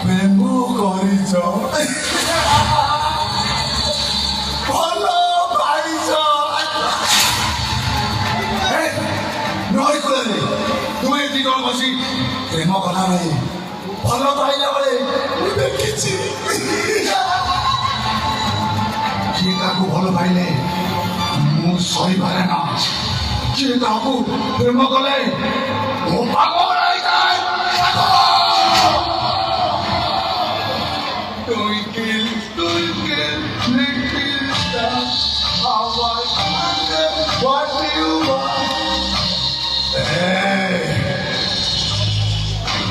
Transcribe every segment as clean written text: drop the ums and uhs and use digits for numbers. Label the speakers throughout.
Speaker 1: প্রেম করিছ ভাল পাইছ নয় করে তুমি দিগল বসি প্রেম কথা নাই ভাল পাইলা বলে দেখেছি କିଏ ତାକୁ ଭଲ ପାଇଲେ ମୁଁ ସହିପାରେ ନା କିଏ ତାକୁ ପ୍ରେମ କଲେ ମୁଁ ପାଗଳ ହେଇଯାଏ Twinkle, twinkle, little star, how I wonder what you are.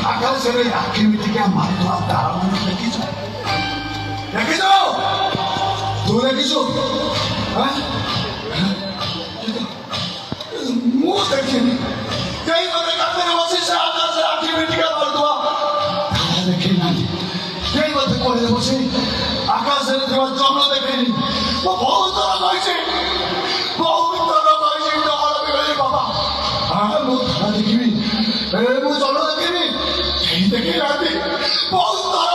Speaker 1: ଆକାଶରେ ଆଖି ମିଟିକା ମାରୁଥିବା ତାରାମାନଙ୍କୁ ଦେଖିଛ ଦେଖିଛ ତୁ ଦେଖିଛୁ ମୁଁ ଦେଖିନି କେହି ମୋତେ କାନ୍ଥରେ ବସି ସେ ଆକାଶରେ ଆଖି ମିଟିକା ମାରୁଥିବା ତାରା ଦେଖି ନାହାନ୍ତି କେହି ମୋତେ କୋଳରେ ବସି ଆକାଶରେ ଥିବା ଚନ୍ଦ୍ର ଦେଖେନି ମୁଁ ବହୁତ ଥର କହିଛି ଡହଳ ବିଗଳି ବାବା ମୁଁ ତାରା ଦେଖିବି ମୁଁ ଚନ୍ଦ୍ର ଦେଖିବି କେହି ଦେଖି ନାହାନ୍ତି ବହୁତ ଥର